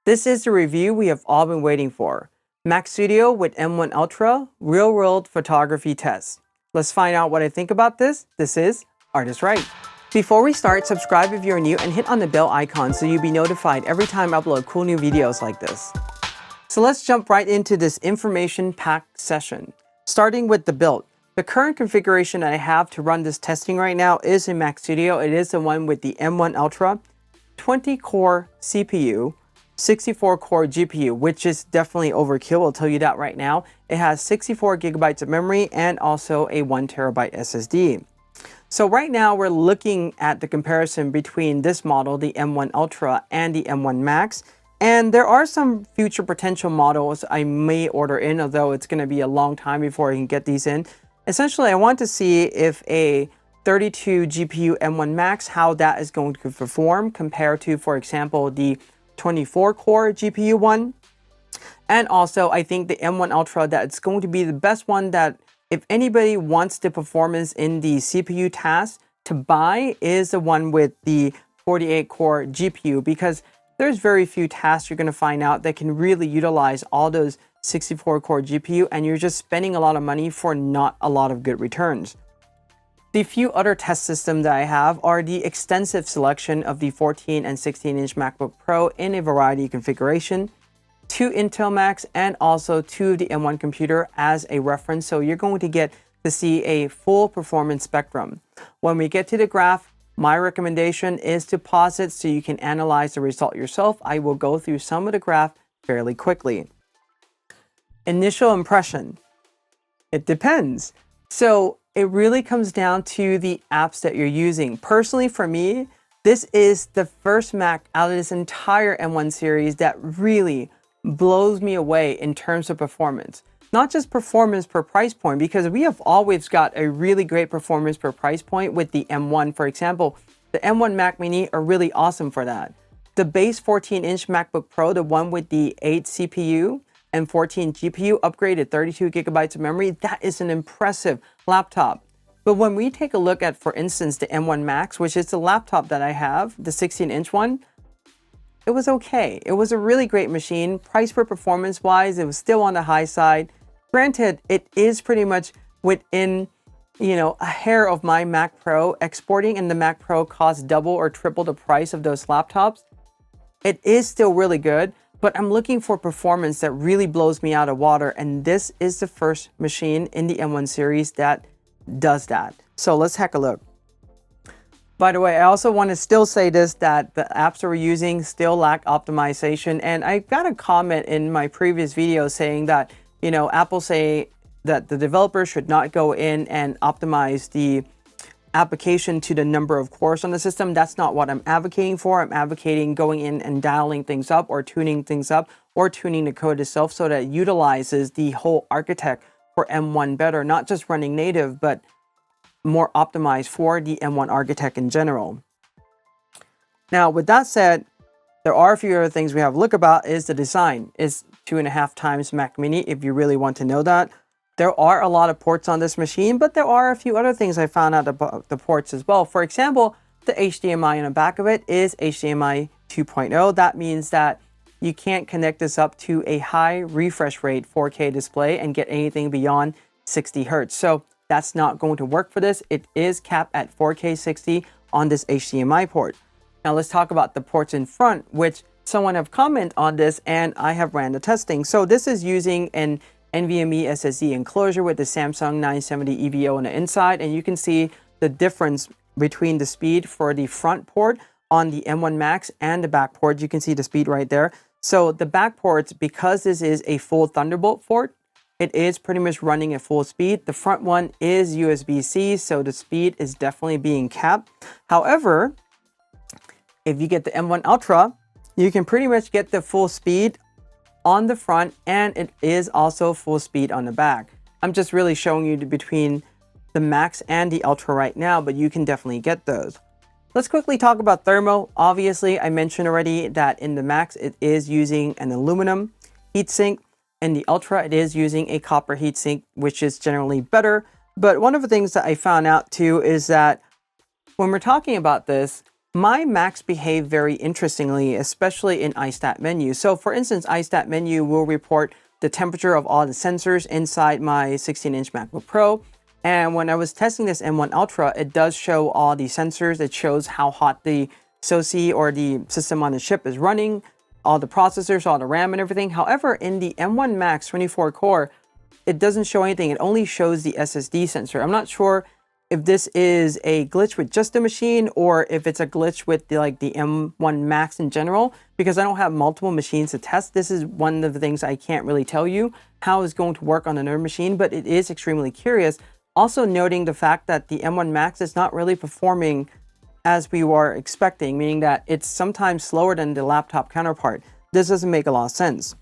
This is the review we have all been waiting for. Mac Studio with M1 Ultra Real-World Photography Test. Let's find out what I think about this. This is ArtIsRight. Before we start, subscribe if you're new and hit on the bell icon so you'll be notified every time I upload cool new videos like this. So let's jump right into this information-packed session. Starting with the build. The current configuration that I have to run this testing right now is in Mac Studio. It is the one with the M1 Ultra 20-core CPU, 64-core GPU, which is definitely overkill. I'll tell you that right now. It has 64 gigabytes of memory and also a 1 terabyte SSD. So right now we're looking at the comparison between this model, the M1 Ultra and the M1 Max. And there are some future potential models I may order in, although it's going to be a long time before I can get these in. Essentially, I want to see if a 32 GPU M1 Max, how that is going to perform compared to, for example, the 24-core GPU one. And also, I think the M1 Ultra, that's going to be the best one that if anybody wants the performance in the CPU task to buy is the one with the 48-core GPU, because there's very few tasks you're going to find out that can really utilize all those 64-core GPU, and you're just spending a lot of money for not a lot of good returns. The few other test systems that I have are the extensive selection of the 14 and 16-inch MacBook Pro in a variety of configuration, 2 Intel Macs, and also 2 of the M1 computer as a reference. So you're going to get to see a full performance spectrum. When we get to the graph, my recommendation is to pause it so you can analyze the result yourself. I will go through some of the graph fairly quickly. Initial impression. It depends. So it really comes down to the apps that you're using. Personally, for me, this is the first Mac out of this entire M1 series that really blows me away in terms of performance. Not just performance per price point, because we have always got a really great performance per price point with the M1. For example, the M1 Mac Mini are really awesome for that. The base 14-inch MacBook Pro, the one with the 8 CPU and 14 GPU, upgraded 32 gigabytes of memory, that is an impressive laptop. But when we take a look at, for instance, the M1 Max, which is the laptop that I have, the 16-inch one, it was okay. It was a really great machine. Price per performance wise, it was still on the high side. Granted, it is pretty much within, a hair of my Mac Pro. Exporting in the Mac Pro costs double or triple the price of those laptops. It is still really good, but I'm looking for performance that really blows me out of water. And this is the first machine in the M1 series that does that. So let's take a look. By the way, I also want to still say this, that the apps that we're using still lack optimization. And I got a comment in my previous video saying that, Apple say that the developer should not go in and optimize the application to the number of cores on the system. That's not what I'm advocating for. I'm advocating going in and dialing things up or tuning things up or tuning the code itself so that it utilizes the whole architect for M1 better, not just running native, but more optimized for the M1 architect in general. Now, with that said, there are a few other things we have to look about. Is the design. It's 2.5 times Mac Mini if you really want to know that. There are a lot of ports on this machine, but there are a few other things I found out about the ports as well. For example, the HDMI in the back of it is HDMI 2.0. That means that you can't connect this up to a high refresh rate 4K display and get anything beyond 60 Hertz. So that's not going to work for this. It is capped at 4K 60 on this HDMI port. Now let's talk about the ports in front, which someone have commented on this and I have ran the testing. So this is using an NVMe SSD enclosure with the Samsung 970 EVO on the inside, and you can see the difference between the speed for the front port on the M1 Max and the back port. You can see the speed right there. So the back ports, because this is a full Thunderbolt port, it is pretty much running at full speed. The front one is USB-C, so the speed is definitely being capped. However, if you get the M1 Ultra, you can pretty much get the full speed on the front, and it is also full speed on the back. I'm just really showing you between the Max and the Ultra right now, but you can definitely get those. Let's quickly talk about Thermo. Obviously, I mentioned already that in the Max, it is using an aluminum heatsink. In the Ultra, it is using a copper heatsink, which is generally better. But one of the things that I found out too is that when we're talking about this, My Macs behave very interestingly, especially in iStat menu. So for instance, iStat menu will report the temperature of all the sensors inside my 16-inch MacBook Pro. And when I was testing this M1 Ultra, it does show all the sensors. It shows how hot the SoC or the system on the chip is running, all the processors, all the RAM and everything. However, in the M1 Max 24 core, it doesn't show anything. It only shows the SSD sensor. I'm not sure if this is a glitch with just the machine or if it's a glitch with the M1 Max in general, because I don't have multiple machines to test. This is one of the things I can't really tell you how it's going to work on another machine, but it is extremely curious. Also noting the fact that the M1 Max is not really performing as we were expecting, meaning that it's sometimes slower than the laptop counterpart. This doesn't make a lot of sense.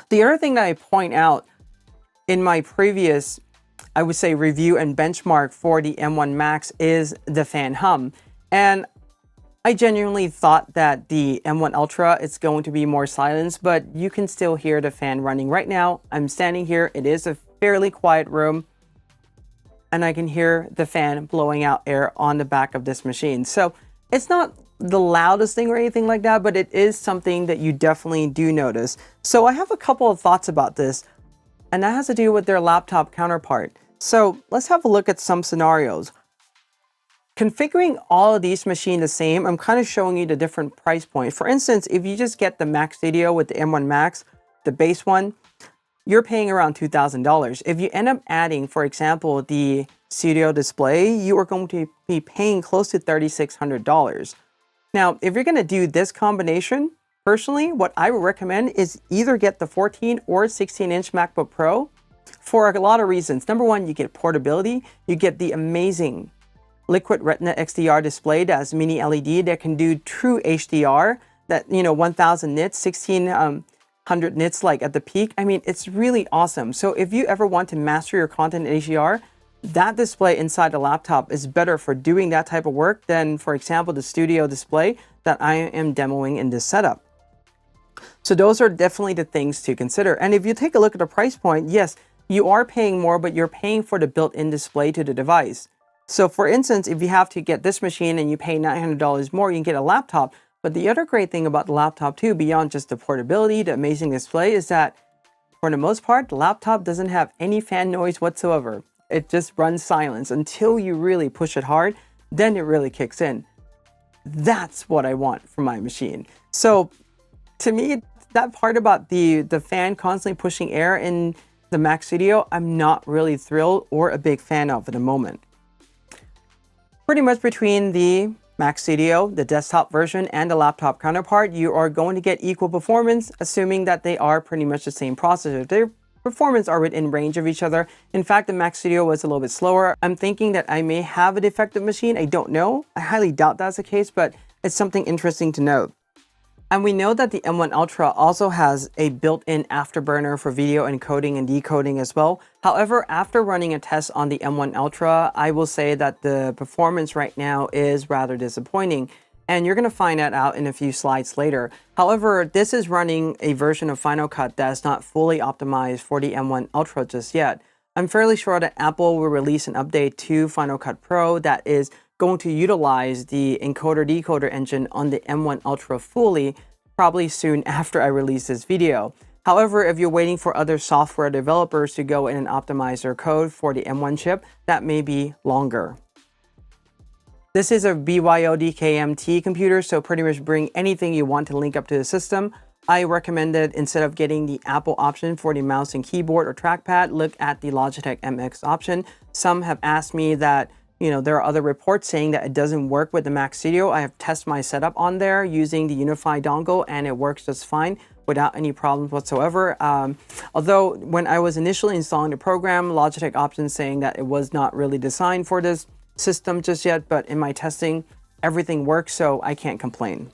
The other thing that I point out in my previous, I would say, review and benchmark for the M1 Max is the fan hum. And I genuinely thought that the M1 Ultra is going to be more silenced, but you can still hear the fan running. Right now, I'm standing here. It is a fairly quiet room, and I can hear the fan blowing out air on the back of this machine. So it's not the loudest thing or anything like that, but it is something that you definitely do notice. So I have a couple of thoughts about this, and that has to do with their laptop counterpart. So let's have a look at some scenarios. Configuring all of these machines the same, I'm kind of showing you the different price points. For instance, if you just get the Mac Studio with the M1 Max, the base one, you're paying around $2,000. If you end up adding, for example, the Studio display, you are going to be paying close to $3,600. Now, if you're going to do this combination, personally, what I would recommend is either get the 14 or 16-inch MacBook Pro for a lot of reasons. Number one, you get portability. You get the amazing Liquid Retina XDR display that has mini LED that can do true HDR, that, 1000 nits, 1600 nits like at the peak. I mean, it's really awesome. So if you ever want to master your content in HDR, that display inside the laptop is better for doing that type of work than, for example, the Studio display that I am demoing in this setup. So those are definitely the things to consider. And if you take a look at the price point, yes, you are paying more, but you're paying for the built-in display to the device. So for instance, if you have to get this machine and you pay $900 more, you can get a laptop. But the other great thing about the laptop too, beyond just the portability, the amazing display, is that for the most part, the laptop doesn't have any fan noise whatsoever. It just runs silence until you really push it hard, then it really kicks in. That's what I want from my machine. So to me, that part about the fan constantly pushing air in the Mac Studio, I'm not really thrilled or a big fan of at the moment. Pretty much between the Mac Studio, the desktop version, and the laptop counterpart, you are going to get equal performance, assuming that they are pretty much the same processor. Their performance are within range of each other. In fact, the Mac Studio was a little bit slower. I'm thinking that I may have a defective machine. I don't know. I highly doubt that's the case, but it's something interesting to note. And we know that the M1 Ultra also has a built-in Afterburner for video encoding and decoding as well. However, after running a test on the M1 Ultra, I will say that the performance right now is rather disappointing. And you're going to find that out in a few slides later. However, this is running a version of Final Cut that's not fully optimized for the M1 Ultra just yet. I'm fairly sure that Apple will release an update to Final Cut Pro that is going to utilize the encoder-decoder engine on the M1 Ultra fully, probably soon after I release this video. However, if you're waiting for other software developers to go in and optimize their code for the M1 chip, that may be longer. This is a BYODKMT computer, so pretty much bring anything you want to link up to the system. I recommend that instead of getting the Apple option for the mouse and keyboard or trackpad, look at the Logitech MX option. Some have asked me that there are other reports saying that it doesn't work with the Mac Studio. I have tested my setup on there using the Unify dongle, and it works just fine without any problems whatsoever. Although when I was initially installing the program, Logitech options saying that it was not really designed for this system just yet, but in my testing, everything works, so I can't complain.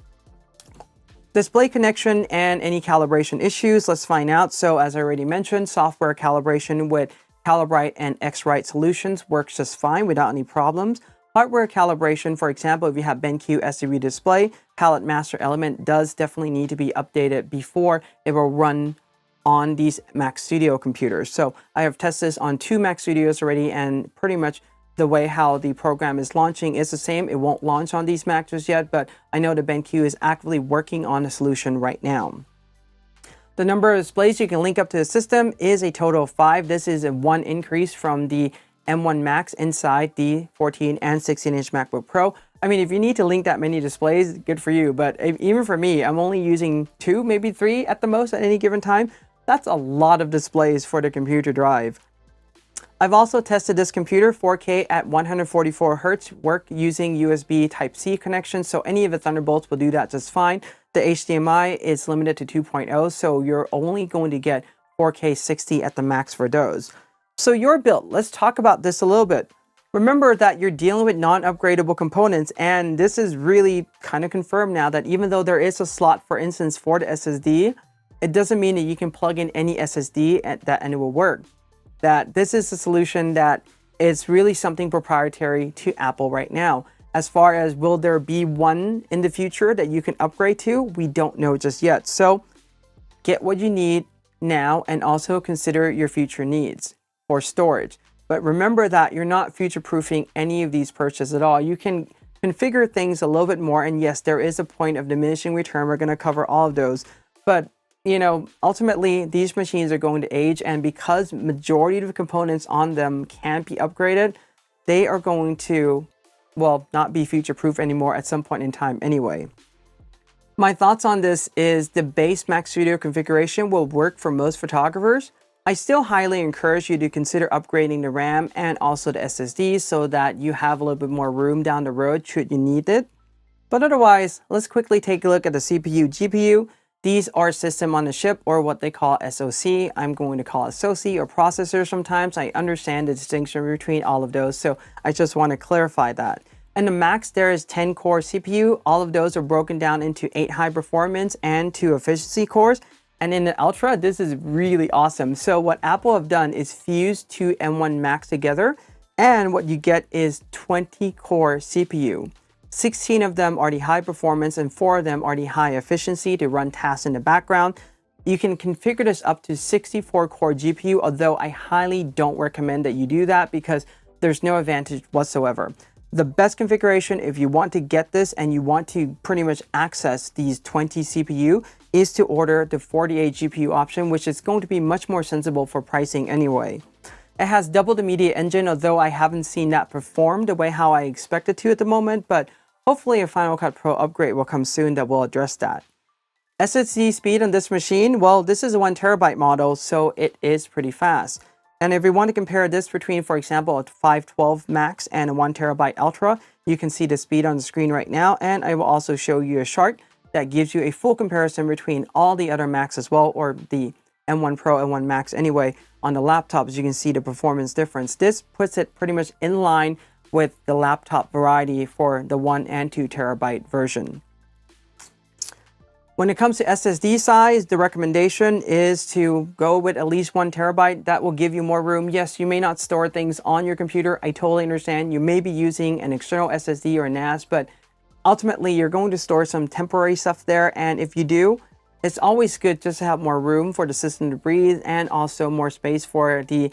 Display connection and any calibration issues, let's find out. So as I already mentioned, software calibration with Calibrite and XRight solutions works just fine without any problems. Hardware calibration, for example, if you have BenQ SDV display, palette master element does definitely need to be updated before it will run on these Mac Studio computers. So I have tested this on 2 Mac Studios already, and pretty much the way how the program is launching is the same. It won't launch on these Macs just yet, but I know the BenQ is actively working on a solution right now. The number of displays you can link up to the system is a total of 5. This is a 1 increase from the M1 Macs inside the 14 and 16-inch MacBook Pro. I mean, if you need to link that many displays, good for you. But even for me, I'm only using 2, maybe 3 at the most at any given time. That's a lot of displays for the computer drive. I've also tested this computer 4K at 144 Hz, work using USB Type-C connection, so any of the Thunderbolts will do that just fine. The HDMI is limited to 2.0, so you're only going to get 4K 60 at the max for those. So your build, let's talk about this a little bit. Remember that you're dealing with non-upgradable components, and this is really kind of confirmed now that even though there is a slot, for instance, for the SSD, it doesn't mean that you can plug in any SSD and it will work. That this is a solution that is really something proprietary to Apple right now. As far as will there be one in the future that you can upgrade to, we don't know just yet. So get what you need now and also consider your future needs for storage. But remember that you're not future-proofing any of these purchases at all. You can configure things a little bit more, and yes, there is a point of diminishing return. We're going to cover all of those. But you know, ultimately, these machines are going to age, and because majority of the components on them can't be upgraded, they are going to, well, not be future-proof anymore at some point in time anyway. My thoughts on this is the base Mac Studio configuration will work for most photographers. I still highly encourage you to consider upgrading the RAM and also the SSD so that you have a little bit more room down the road should you need it. But otherwise, let's quickly take a look at the CPU, GPU. These are system on the chip, or what they call SoC. I'm going to call it SoC or processor sometimes. I understand the distinction between all of those, so I just want to clarify that. And the Max, there is 10 core CPU. All of those are broken down into 8 high performance and 2 efficiency cores. And in the Ultra, this is really awesome. So what Apple have done is fuse 2 M1 Macs together, and what you get is 20 core CPU. 16 of them are the high performance and 4 of them are the high efficiency to run tasks in the background. You can configure this up to 64 core GPU, although I highly don't recommend that you do that because there's no advantage whatsoever. The best configuration, if you want to get this and you want to pretty much access these 20 CPU, is to order the 48 GPU option, which is going to be much more sensible for pricing anyway. It has double the media engine, although I haven't seen that perform the way how I expect it to at the moment, but hopefully a Final Cut Pro upgrade will come soon that will address that. SSD speed on this machine, well, this is a 1TB model, so it is pretty fast. And if we want to compare this between, for example, a 512 Max and a 1TB Ultra, you can see the speed on the screen right now, and I will also show you a chart that gives you a full comparison between all the other Macs as well, or the M1 Pro and M1 Max anyway. On the laptops, you can see the performance difference. This puts it pretty much in line with the laptop variety for the 1 and 2 terabyte version. When it comes to SSD size, the recommendation is to go with at least 1 terabyte. That will give you more room. Yes, you may not store things on your computer. I totally understand. You may be using an external SSD or NAS, but ultimately you're going to store some temporary stuff there. And if you do, it's always good just to have more room for the system to breathe and also more space for the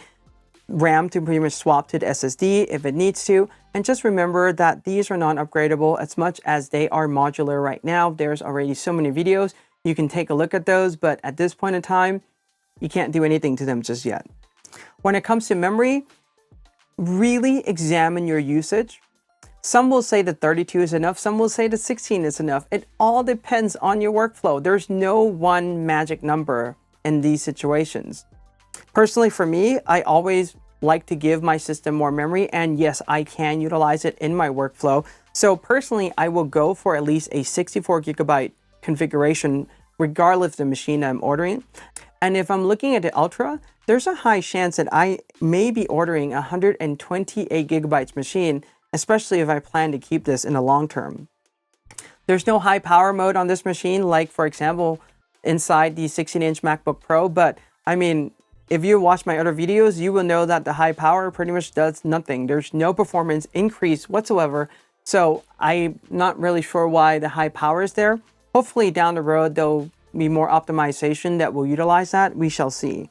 RAM to pretty much swap to the SSD if it needs to. And just remember that these are non-upgradable as much as they are modular right now. There's already so many videos. You can take a look at those, but at this point in time, you can't do anything to them just yet. When it comes to memory, really examine your usage. Some will say that 32 is enough. Some will say that 16 is enough. It all depends on your workflow. There's no one magic number in these situations. Personally, for me, I always like to give my system more memory, and yes, I can utilize it in my workflow. So personally, I will go for at least a 64 gigabyte configuration, regardless of the machine I'm ordering. And if I'm looking at the Ultra, there's a high chance that I may be ordering a 128 gigabytes machine, especially if I plan to keep this in the long term. There's no high power mode on this machine, like for example, inside the 16-inch MacBook Pro, but I mean, if you watch my other videos, you will know that the high power pretty much does nothing. There's no performance increase whatsoever. So I'm not really sure why the high power is there. Hopefully down the road, there'll be more optimization that will utilize that. We shall see.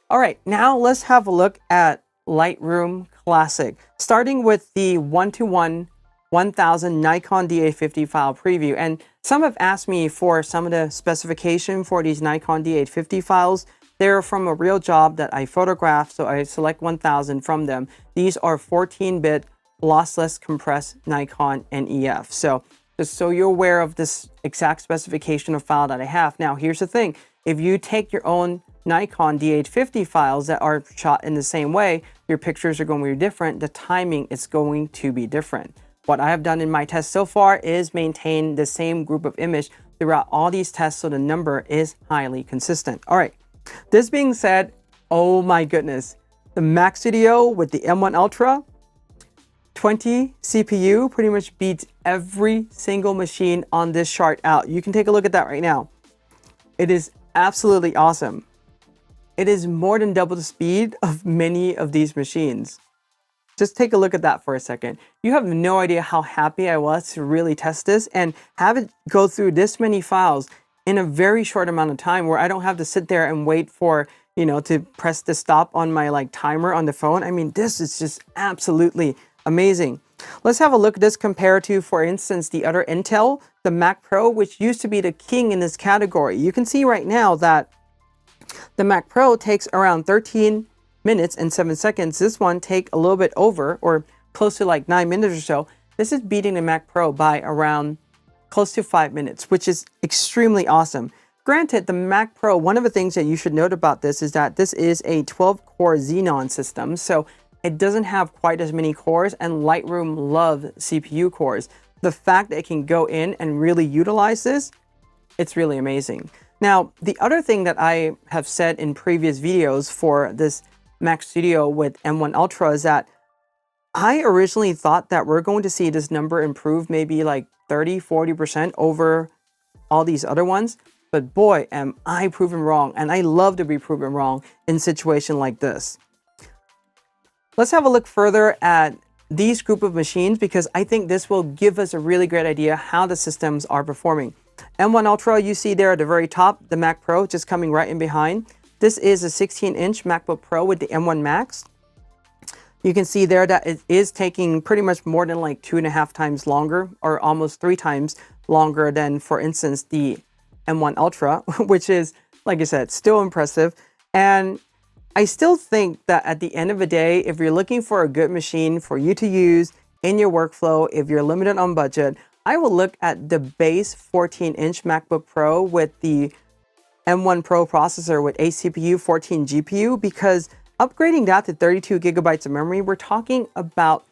All right, now let's have a look at Lightroom Classic, starting with the 1:1 1000 Nikon D850 file preview. And some have asked me for some of the specification for these Nikon D850 files. They're from a real job that I photographed, so I select 1000 from them. These are 14-bit lossless compressed Nikon NEF. So just so you're aware of this exact specification of file that I have. Now, here's the thing. If you take your own Nikon D850 files that are shot in the same way, your pictures are going to be different. The timing is going to be different. What I have done in my test so far is maintain the same group of image throughout all these tests, so the number is highly consistent. All right, this being said, oh my goodness, the Mac Studio with the M1 Ultra 20 CPU pretty much beats every single machine on this chart out. You can take a look at that right now. It is absolutely awesome. It is more than double the speed of many of these machines. Just take a look at that for a second. You have no idea how happy I was to really test this and have it go through this many files in a very short amount of time, where I don't have to sit there and wait for, to press the stop on my timer on the phone. I mean, this is just absolutely amazing. Let's have a look at this compared to, for instance, the other Intel, the Mac Pro, which used to be the king in this category. You can see right now that the Mac Pro takes around 13 minutes and 7 seconds. This one take a little bit over, or close to 9 minutes or so. This is beating the Mac Pro by around close to 5 minutes, which is extremely awesome. Granted, the Mac Pro, one of the things that you should note about this is that this is a 12-core Xeon system, so it doesn't have quite as many cores, and Lightroom loves CPU cores. The fact that it can go in and really utilize this, it's really amazing. Now, the other thing that I have said in previous videos for this Mac Studio with M1 Ultra is that I originally thought that we're going to see this number improve maybe 30–40% over all these other ones. But boy, am I proven wrong. And I love to be proven wrong in a situation like this. Let's have a look further at these group of machines, because I think this will give us a really great idea how the systems are performing. M1 Ultra, you see there at the very top, the Mac Pro just coming right in behind. This is a 16-inch MacBook Pro with the M1 Max. You can see there that it is taking pretty much more than 2.5 times longer, or almost 3 times longer than, for instance, the M1 Ultra, which is, like I said, still impressive. And I still think that at the end of the day, if you're looking for a good machine for you to use in your workflow, if you're limited on budget, I will look at the base 14-inch MacBook Pro with the M1 Pro processor with 8 CPU, 14 GPU, because upgrading that to 32 gigabytes of memory, we're talking about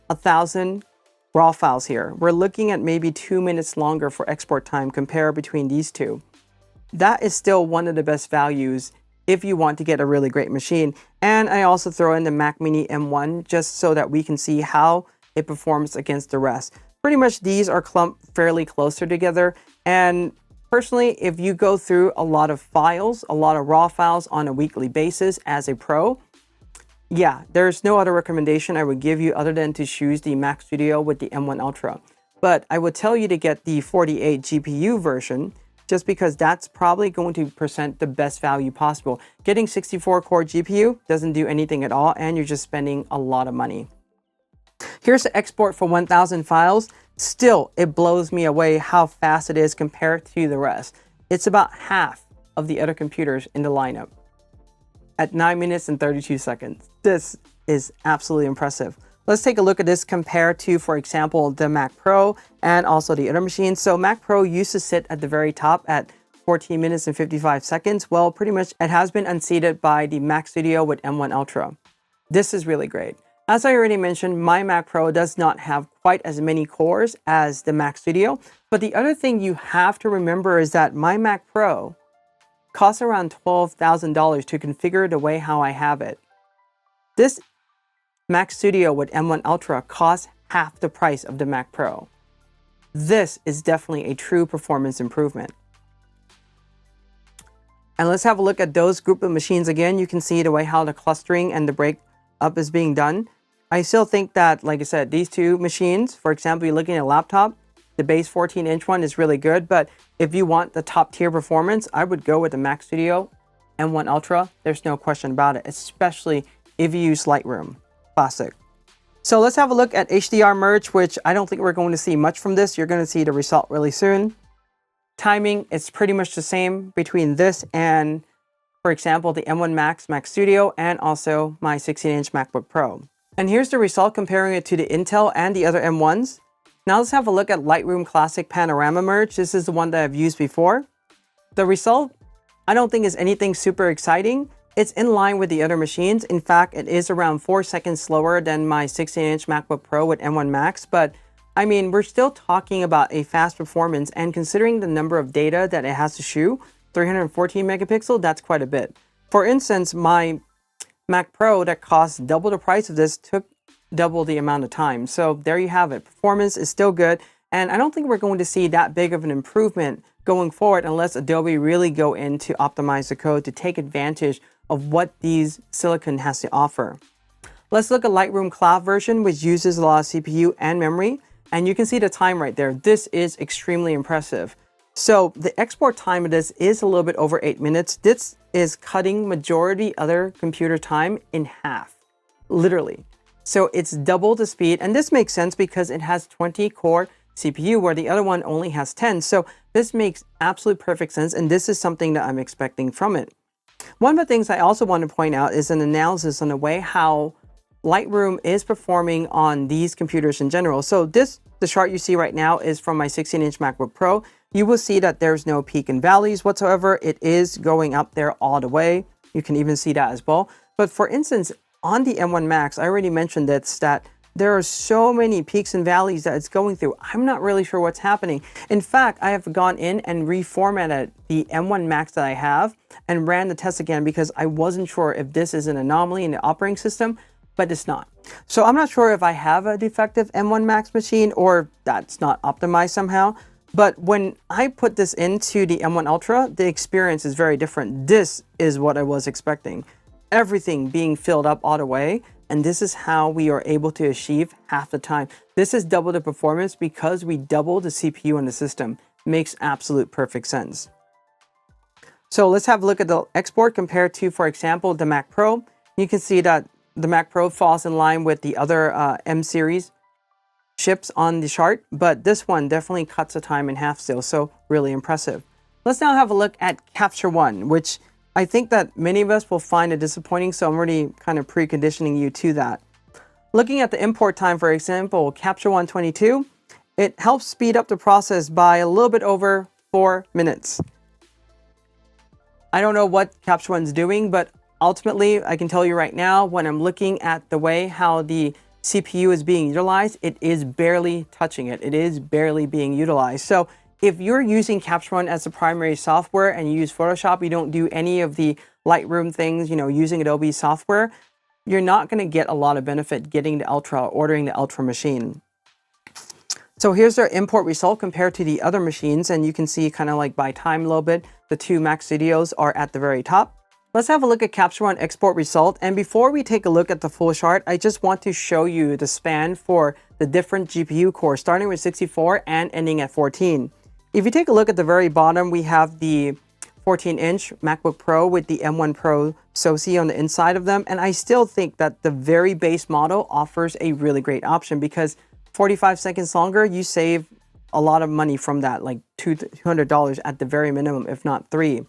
1,000 raw files here. We're looking at maybe 2 minutes longer for export time compared between these two. That is still one of the best values if you want to get a really great machine. And I also throw in the Mac Mini M1 just so that we can see how it performs against the rest. Pretty much these are clumped fairly closer together. And personally, if you go through a lot of files, a lot of raw files on a weekly basis as a pro, yeah, there's no other recommendation I would give you other than to choose the Mac Studio with the M1 Ultra. But I would tell you to get the 48 GPU version, just because that's probably going to present the best value possible. Getting 64-core GPU doesn't do anything at all, and you're just spending a lot of money. Here's the export for 1,000 files. Still, it blows me away how fast it is compared to the rest. It's about half of the other computers in the lineup at 9 minutes and 32 seconds. This is absolutely impressive. Let's take a look at this compared to, for example, the Mac Pro and also the other machines. So Mac Pro used to sit at the very top at 14 minutes and 55 seconds. Well, pretty much it has been unseated by the Mac Studio with M1 Ultra. This is really great. As I already mentioned, my Mac Pro does not have quite as many cores as the Mac Studio. But the other thing you have to remember is that my Mac Pro costs around $12,000 to configure the way how I have it. This Mac Studio with M1 Ultra costs half the price of the Mac Pro. This is definitely a true performance improvement. And let's have a look at those group of machines again. You can see the way how the clustering and the breakup is being done. I still think that, like I said, these two machines, for example, you're looking at a laptop, the base 14-inch one is really good, but if you want the top tier performance, I would go with the Mac Studio M1 Ultra. There's no question about it, especially if you use Lightroom Classic. So let's have a look at HDR merge, which I don't think we're going to see much from this. You're going to see the result really soon. Timing is pretty much the same between this and, for example, the M1 Mac Studio, and also my 16-inch MacBook Pro. And here's the result comparing it to the Intel and the other M1s. Now let's have a look at Lightroom Classic Panorama Merge. This is the one that I've used before. The result, I don't think is anything super exciting. It's in line with the other machines. In fact, it is around 4 seconds slower than my 16-inch MacBook Pro with M1 Max, but I mean, we're still talking about a fast performance, and considering the number of data that it has to shoot, 314 megapixel, that's quite a bit. For instance, my Mac Pro that costs double the price of this took double the amount of time. So there you have it. Performance is still good, and I don't think we're going to see that big of an improvement going forward unless Adobe really go in to optimize the code to take advantage of what these silicon has to offer. Let's look at Lightroom Cloud version, which uses a lot of CPU and memory. And you can see the time right there. This is extremely impressive. So the export time of this is a little bit over 8 minutes. This is cutting majority other computer time in half, literally. So it's double the speed. And this makes sense because it has 20 core CPU where the other one only has 10. So this makes absolute perfect sense. And this is something that I'm expecting from it. One of the things I also want to point out is an analysis on the way how Lightroom is performing on these computers in general. So the chart you see right now is from my 16-inch MacBook Pro. You will see that there's no peak and valleys whatsoever. It is going up there all the way. You can even see that as well. But for instance, on the M1 Max, I already mentioned this, that there are so many peaks and valleys that it's going through. I'm not really sure what's happening. In fact, I have gone in and reformatted the M1 Max that I have and ran the test again because I wasn't sure if this is an anomaly in the operating system, but it's not. So I'm not sure if I have a defective M1 Max machine or that's not optimized somehow. But when I put this into the M1 Ultra, the experience is very different. This is what I was expecting. Everything being filled up all the way. And this is how we are able to achieve half the time. This is double the performance because we double the CPU in the system. Makes absolute perfect sense. So let's have a look at the export compared to, for example, the Mac Pro. You can see that the Mac Pro falls in line with the other M series chips on the chart, but this one definitely cuts the time in half still, so really impressive. Let's now have a look at CaptureOne, which I think that many of us will find it disappointing, so I'm already kind of preconditioning you to that. Looking at the import time, for example, CaptureOne 22, it helps speed up the process by a little bit over 4 minutes. I don't know what CaptureOne's doing, but ultimately, I can tell you right now, when I'm looking at the way how the CPU is being utilized, it is barely touching it. It is barely being utilized. So if you're using CaptureOne as the primary software and you use Photoshop, you don't do any of the Lightroom things, using Adobe software, you're not going to get a lot of benefit getting the Ultra, ordering the Ultra machine. So here's their import result compared to the other machines. And you can see kind of like by time a little bit, the two Mac Studios are at the very top. Let's have a look at CaptureOne export result. And before we take a look at the full chart, I just want to show you the span for the different GPU cores, starting with 64 and ending at 14. If you take a look at the very bottom, we have the 14-inch MacBook Pro with the M1 Pro SoC on the inside of them. And I still think that the very base model offers a really great option because 45 seconds longer, you save a lot of money from that, like $200 at the very minimum, if not $300.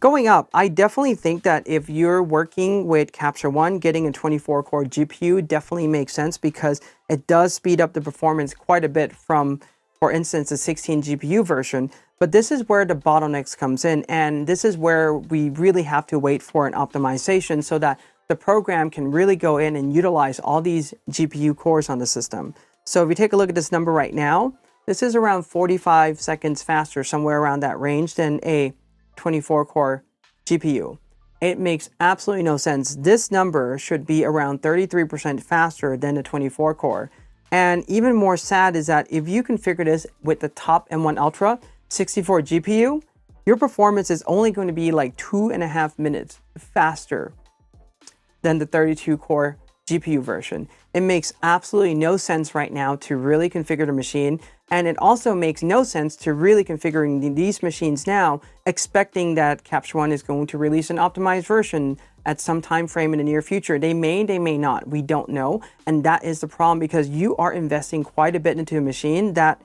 Going up, I definitely think that if you're working with CaptureOne, getting a 24-core GPU definitely makes sense because it does speed up the performance quite a bit from, for instance, the 16 GPU version. But this is where the bottlenecks comes in, and this is where we really have to wait for an optimization so that the program can really go in and utilize all these GPU cores on the system. So if you take a look at this number right now, this is around 45 seconds faster, somewhere around that range, than a 24-core GPU. It makes absolutely no sense. This number should be around 33% faster than the 24-core. And even more sad is that if you configure this with the top M1 Ultra 64 GPU, your performance is only going to be like 2.5 minutes faster than the 32-core GPU version. It makes absolutely no sense right now to really configure the machine And it also makes no sense to really configuring these machines now, expecting that CaptureOne is going to release an optimized version at some time frame in the near future. They may not. We don't know. And that is the problem, because you are investing quite a bit into a machine that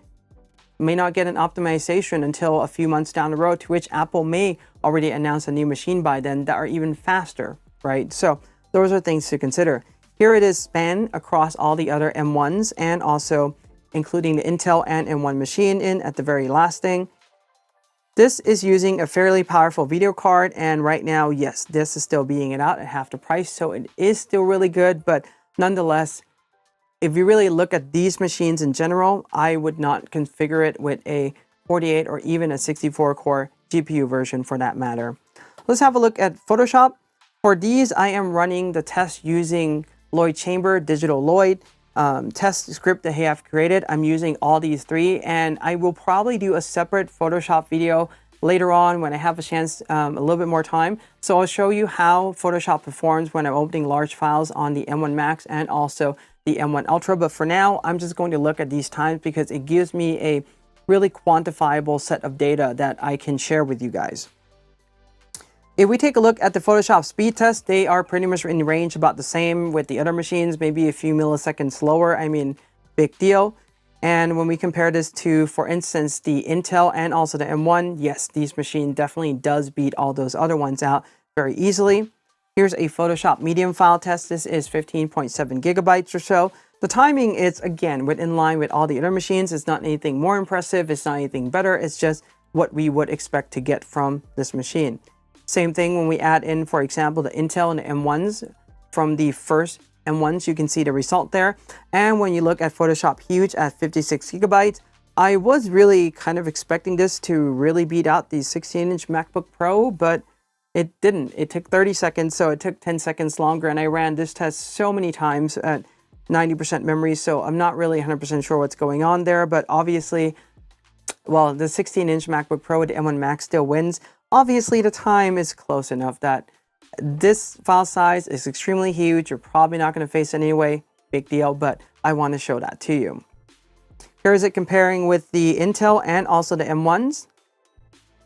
may not get an optimization until a few months down the road, to which Apple may already announce a new machine by then that are even faster, right? So those are things to consider. Here it is span across all the other M1s, and also including the Intel and M1 machine in at the very last thing. This is using a fairly powerful video card, and right now, yes, this is still beating it out at half the price, so it is still really good, but nonetheless, if you really look at these machines in general, I would not configure it with a 48 or even a 64 core GPU version for that matter. Let's have a look at Photoshop. For these, I am running the test using Lloyd Chamber, Digital Lloyd, test script that I have created. I'm using all these three, and I will probably do a separate Photoshop video later on when I have a chance, a little bit more time. So I'll show you how Photoshop performs when I'm opening large files on the M1 Max and also the M1 Ultra. But for now, I'm just going to look at these times because it gives me a really quantifiable set of data that I can share with you guys. If we take a look at the Photoshop speed test, they are pretty much in range about the same with the other machines, maybe a few milliseconds slower. I mean, big deal. And when we compare this to, for instance, the Intel and also the M1, yes, these machines definitely does beat all those other ones out very easily. Here's a Photoshop medium file test. This is 15.7 gigabytes or so. The timing is, again, in line with all the other machines. It's not anything more impressive. It's not anything better. It's just what we would expect to get from this machine. Same thing when we add in, for example, the Intel and the M1s. From the first M1s, you can see the result there. And when you look at Photoshop Huge at 56 gigabytes, I was really kind of expecting this to really beat out the 16-inch MacBook Pro, but it didn't. It took 30 seconds, so it took 10 seconds longer, and I ran this test so many times at 90% memory, so I'm not really 100% sure what's going on there, but obviously, well, the 16-inch MacBook Pro with the M1 Max still wins. Obviously, the time is close enough that this file size is extremely huge. You're probably not going to face it anyway. Big deal, but I want to show that to you. Here is it comparing with the Intel and also the M1s.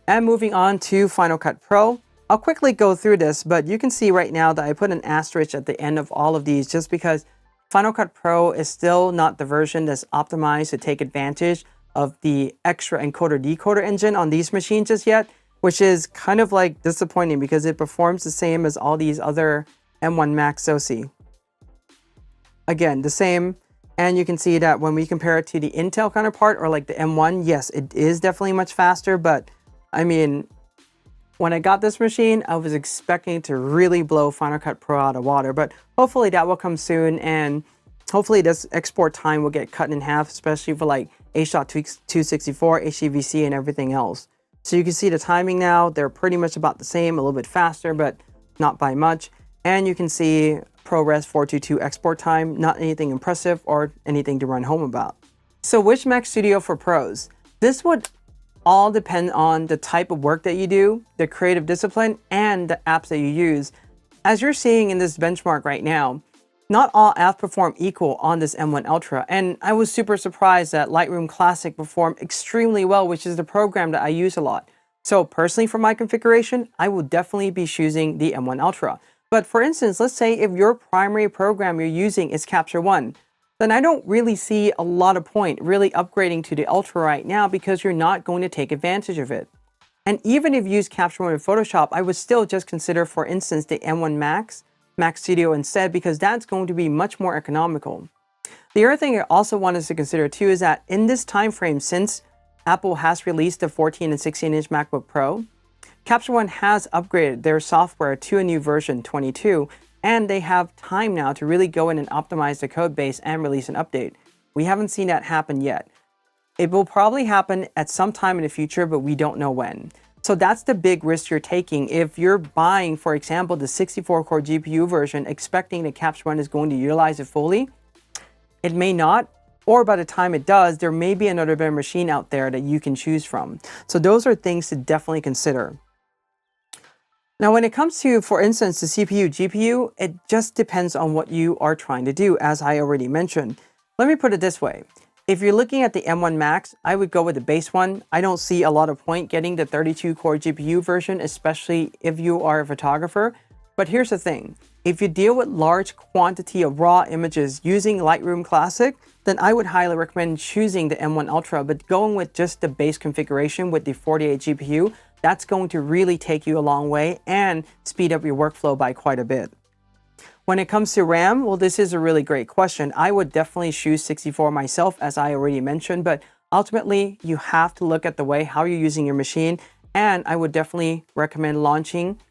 And moving on to Final Cut Pro. I'll quickly go through this, but you can see right now that I put an asterisk at the end of all of these just because Final Cut Pro is still not the version that's optimized to take advantage of the extra encoder decoder engine on these machines just yet, which is kind of like disappointing because it performs the same as all these other M1 Max SoC. Again, the same. And you can see that when we compare it to the Intel counterpart or like the M1, yes, it is definitely much faster. But I mean, when I got this machine, I was expecting to really blow Final Cut Pro out of water, but hopefully that will come soon. And hopefully this export time will get cut in half, especially for like H.264, HEVC, and everything else. So you can see the timing now, they're pretty much about the same, a little bit faster, but not by much. And you can see ProRes 422 export time, not anything impressive or anything to run home about. So which Mac Studio for pros? This would all depend on the type of work that you do, the creative discipline, and the apps that you use. As you're seeing in this benchmark right now, not all apps perform equal on this M1 Ultra, and I was super surprised that Lightroom Classic performed extremely well, which is the program that I use a lot. So personally, for my configuration, I will definitely be choosing the M1 Ultra. But for instance, let's say if your primary program you're using is CaptureOne, then I don't really see a lot of point really upgrading to the Ultra right now because you're not going to take advantage of it. And even if you use CaptureOne in Photoshop, I would still just consider, for instance, the M1 Mac Studio instead, because that's going to be much more economical. The other thing I also want us to consider too is that in this time frame, since Apple has released the 14 and 16-inch MacBook Pro, CaptureOne has upgraded their software to a new version 22, and they have time now to really go in and optimize the code base and release an update. We haven't seen that happen yet. It will probably happen at some time in the future, but we don't know when. So that's the big risk you're taking if you're buying, for example, the 64-core GPU version, expecting that CaptureOne is going to utilize it fully. It may not, or by the time it does, there may be another better machine out there that you can choose from. So those are things to definitely consider. Now, when it comes to, for instance, the CPU, GPU, it just depends on what you are trying to do, as I already mentioned. Let me put it this way. If you're looking at the M1 Max, I would go with the base one. I don't see a lot of point getting the 32-core GPU version, especially if you are a photographer. But here's the thing. If you deal with large quantity of raw images using Lightroom Classic, then I would highly recommend choosing the M1 Ultra, but going with just the base configuration with the 48 GPU, that's going to really take you a long way and speed up your workflow by quite a bit. When it comes to RAM, well, this is a really great question. I would definitely choose 64 myself, as I already mentioned, but ultimately you have to look at the way how you're using your machine, and I would definitely recommend launching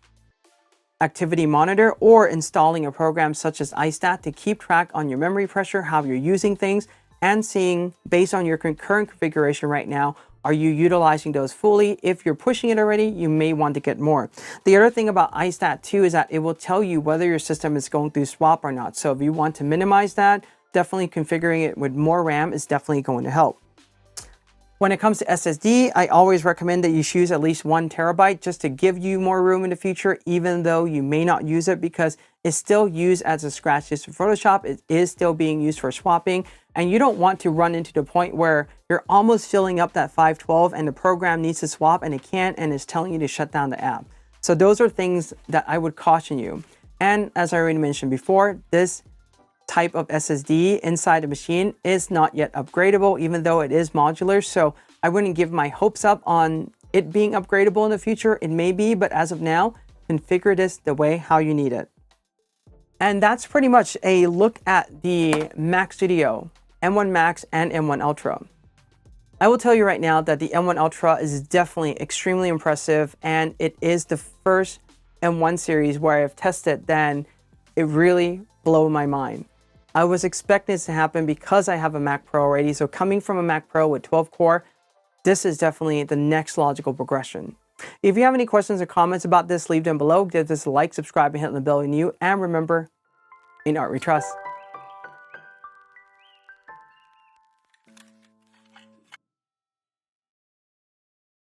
Activity Monitor or installing a program such as iStat to keep track on your memory pressure, how you're using things, and seeing based on your current configuration right now, are you utilizing those fully? If you're pushing it already, you may want to get more. The other thing about iStat too is that it will tell you whether your system is going through swap or not. So if you want to minimize that, definitely configuring it with more RAM is definitely going to help. When it comes to SSD, I always recommend that you choose at least 1 terabyte just to give you more room in the future, even though you may not use it because it's still used as a scratch disk for Photoshop. It is still being used for swapping, and you don't want to run into the point where you're almost filling up that 512 and the program needs to swap and it can't and is telling you to shut down the app. So those are things that I would caution you. And as I already mentioned before, this type of SSD inside the machine is not yet upgradable, even though it is modular. So I wouldn't give my hopes up on it being upgradable in the future. It may be, but as of now, configure this the way how you need it. And that's pretty much a look at the Mac Studio, M1 Max and M1 Ultra. I will tell you right now that the M1 Ultra is definitely extremely impressive, and it is the first M1 series where I've tested then it really blew my mind. I was expecting this to happen because I have a Mac Pro already. So coming from a Mac Pro with 12 core, this is definitely the next logical progression. If you have any questions or comments about this, leave them below. Give this a like, subscribe, and hit the bell when new. And remember, in art we trust.